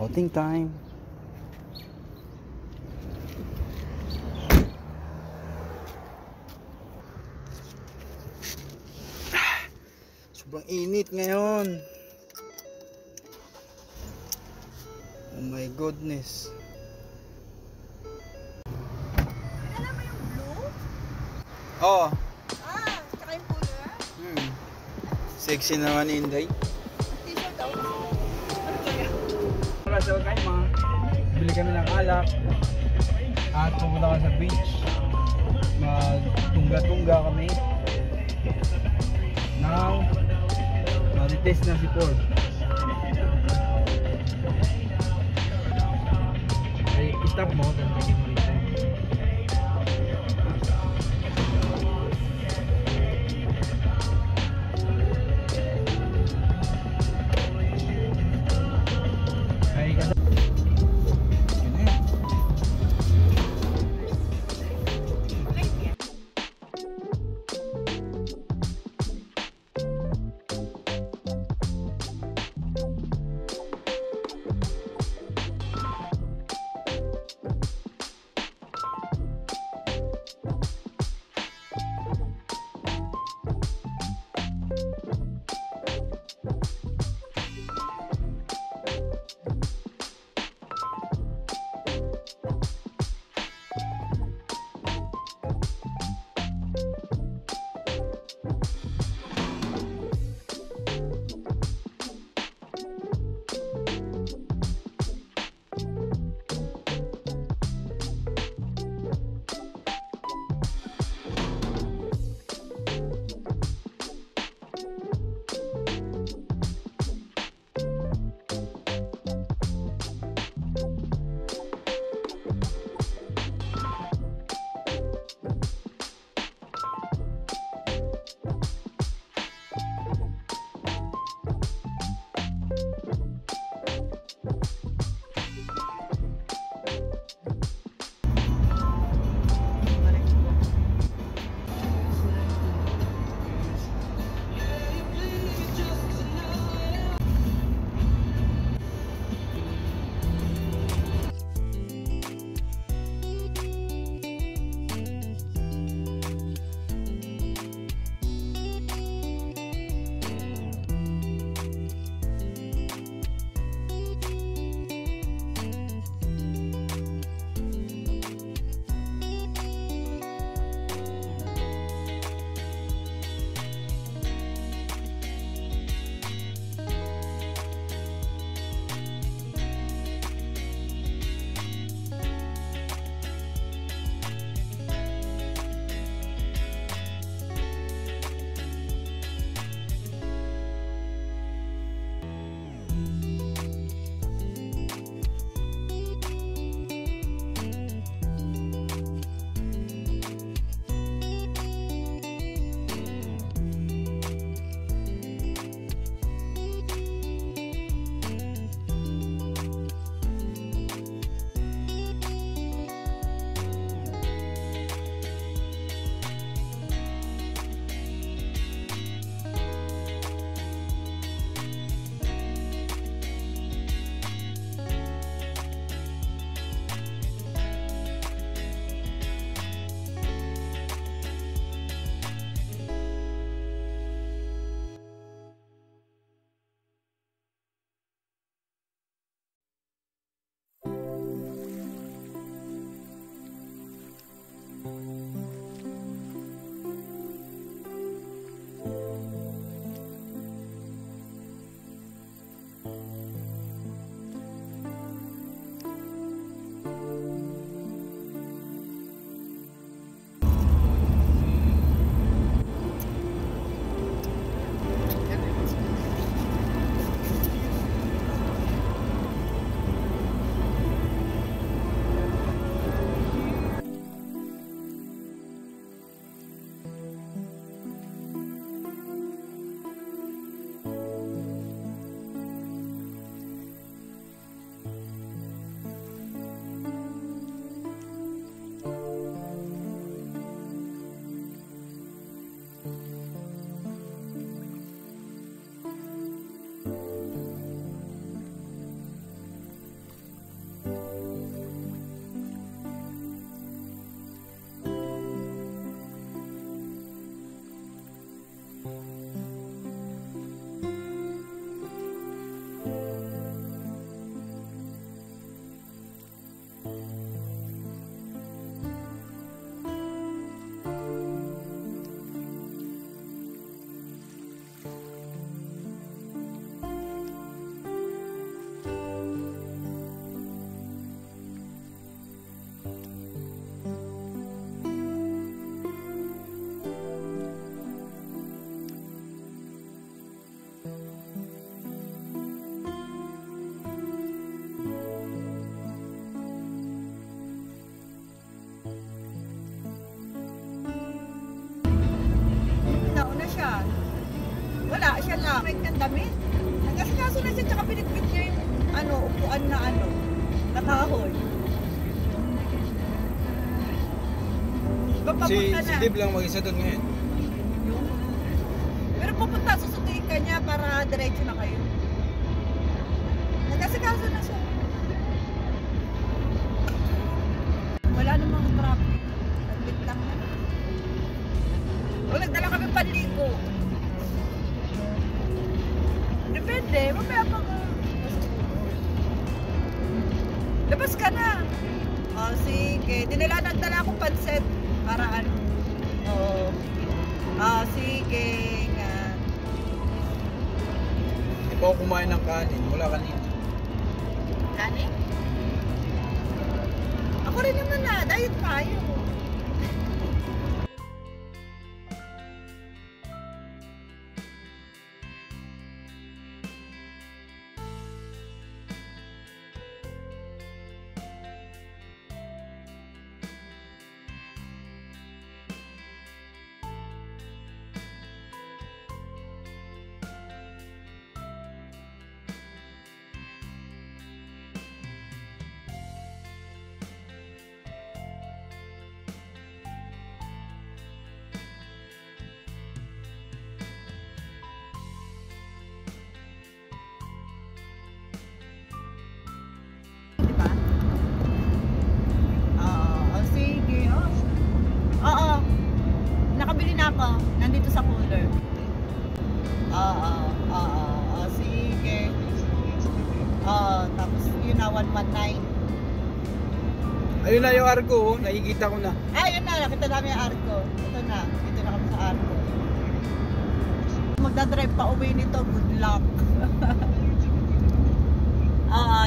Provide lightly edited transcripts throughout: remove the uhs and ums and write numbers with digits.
Outing time. Sobrang init ngayon. Oh my goodness. Alam mo yung blue? Oh. Tsaka yung cooler? Sexy naman ni Inday. T-shirt daw. Ano ba yan? Para sa kayo bili kami ng alak at pupunta kami sa beach. Magtungga-tungga kami. Now, mag-test na si Ford. Ay, stop mo. Tantagin mo rito. Ay, kasi yun na yun. damit. Nag-asikaso na siya, tsaka pinitbit niya yung upuan na nakahoy. Si Papunta na. Dave lang mag-isa doon ngayon. Pero pupunta, susunduin ka niya para diretso na kayo. Nag-asikaso na siya. Wala namang traffic. Naglit lang na. O, nagdala kami panligo. Depende, mamaya pa ka. Labas ka na. O, sige. Nagdala akong panset para ano. Oo. Sige nga. Hindi pa ako kumain ng kanin. Wala kanina. Kanin? Ako rin naman na. Diet tayo. Diba? Sige. Oo. Nakabili na ako. Nandito sa cooler. Sige. Tapos yun na, 119. Ayun na yung arko, oh. Nakikita ko na. Yun na. Nakita namin yung arko. Ito na. Dito na kami sa arko. Magdadrive pa uwi nito. Good luck.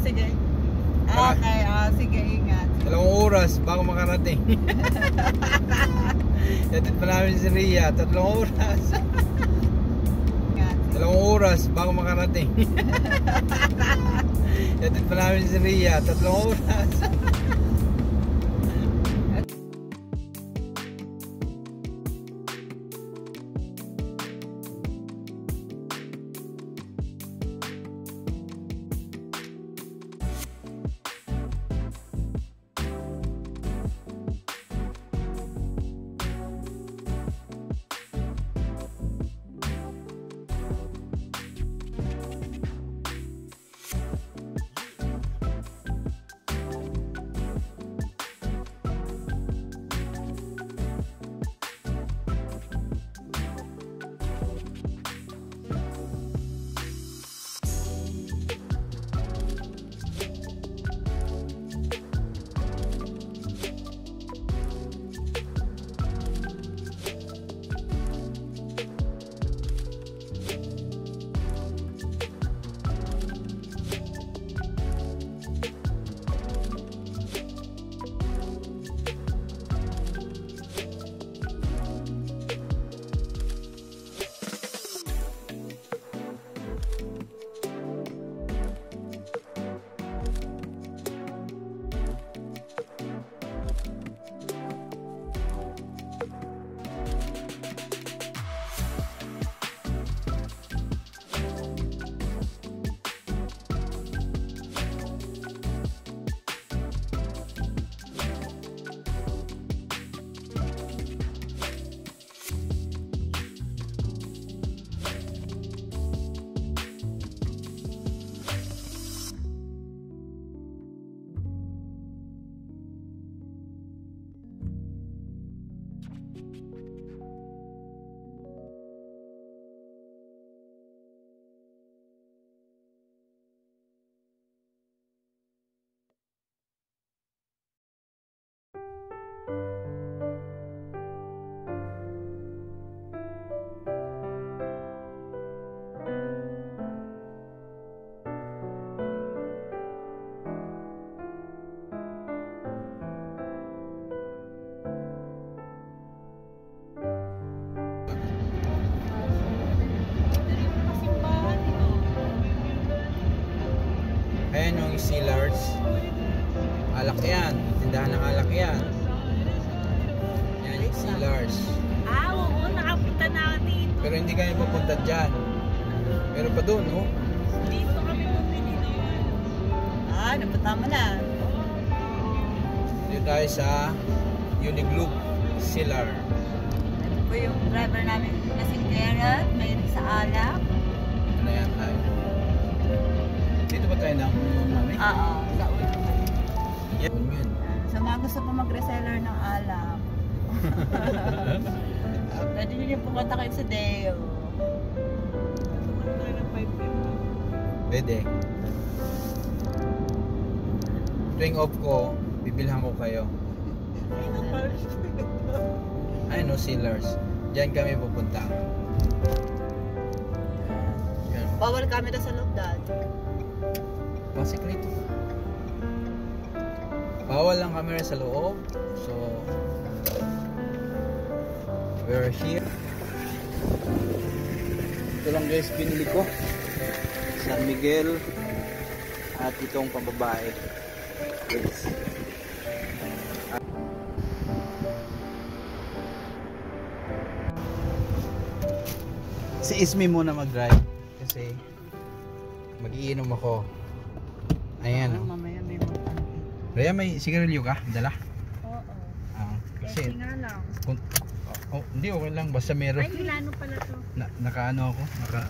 Sige. Okay, sige, ingat. 2 oras bago makarating. Yatid pa namin si Rhea, 3 oras. Ingat. 2 oras bago makarating. Yatid pa namin si Rhea, 3 oras. Ayan yung Sealars. Alak yan. Tindahan ng alak yan. Yan yung Sealars. Oo, nakapunta na ako dito. Pero hindi kayo pupunta dyan. Meron pa doon, oh. Dito kami bumili noon. Napunta mo na. Dito tayo sa Unigloop Cellar. Ito po yung driver namin na si Gerard. Mayroon sa alak. Ano yan tayo? Dito ba tayo na? Mami? Oo, sa ulo. Yan. Yun. Sa mga gusto po mag-reseller ng alak. Pwede nyo yung pumunta kayo sa Deo. Pwede. Tuwing off ko, bibilhan ko kayo. Ay no, Sellers. Diyan kami pupunta. Yan. Bawal kami na sa loob dad. Pasikreto. Bawal lang camera sa loob. So, we're here. Ito lang guys, binili ko. San Miguel. At itong pambabae. Yes. Si Ismi muna mag-drive. Kasi mag-iinom ako. Ayan. Mamaya may mga. Rhea, may sigarilyo ka? Dala? Oo. Kasi, nga lang. hindi okay lang. Basta meron. Ay, Milano pala to. Nakaano ako? Tara.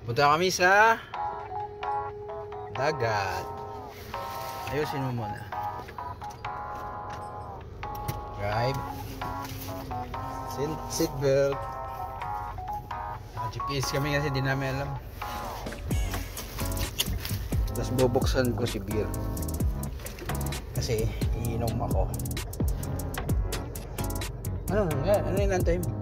Punta kami sa dagat. Ayusin mo muna. Drive. Seat belt. GPS kami kasi di namin alam. Tapos bubuksan ko si beer. Kasi iinom ako. Ano yung nantay mo?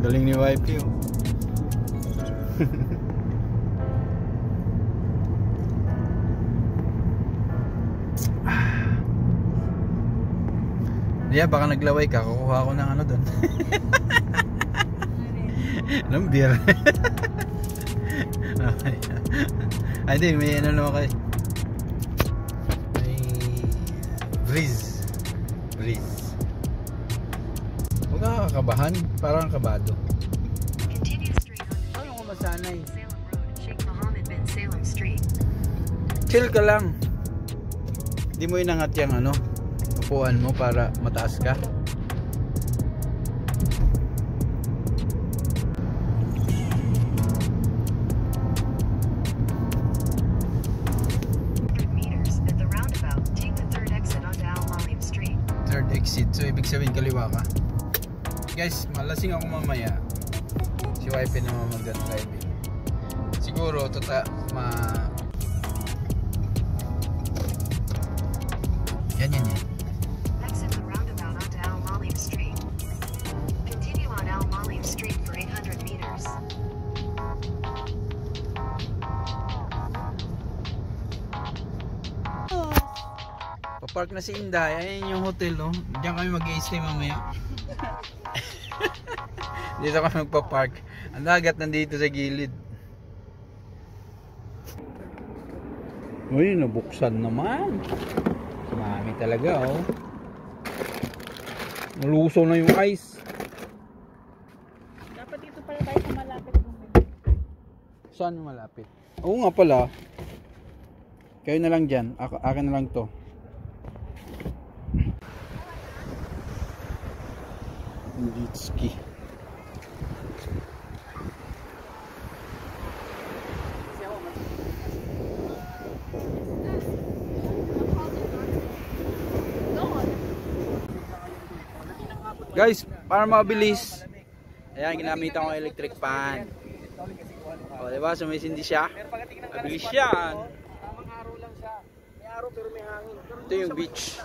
Galing ni wife yun. Diya, baka naglaway ka, kukuha ako ng ano doon. Anong beer? Ay, hindi, may ano naman kayo. May breeze. Huwag ka kakabahan, parang kabado. Ano ko masanay? Chill ka lang. Hindi mo inangat yung ano, upuan mo para mataas ka. Third exit, so ibig sabihin kaliwa ka. Guys, malasing ako mamaya. Si wife naman mag-drive. Siguro yan. Exit the roundabout onto Al Malim Street. Continue on Al Malim Street for 800 meters. Papark na si Inday. Ayan yung hotel, no? Diyan kami mag-i-stay mamaya. Dito kami magpa-park. Ang dagat nandito sa gilid. Uy, nabuksan naman. Mami talaga, oh. Nalusaw na yung ice. Dapat dito pala tayo sa malapit bumili. Saan yung malapit? Oo nga pala. Kayo na lang dyan. Akin na lang to. Jet ski. Guys, para mabilis. Ayan, ginamit akong electric fan. O, diba? Sumisindi siya. Mabilis yan. Tamang araw lang siya. May araw pero may hangin. Ito yung beach.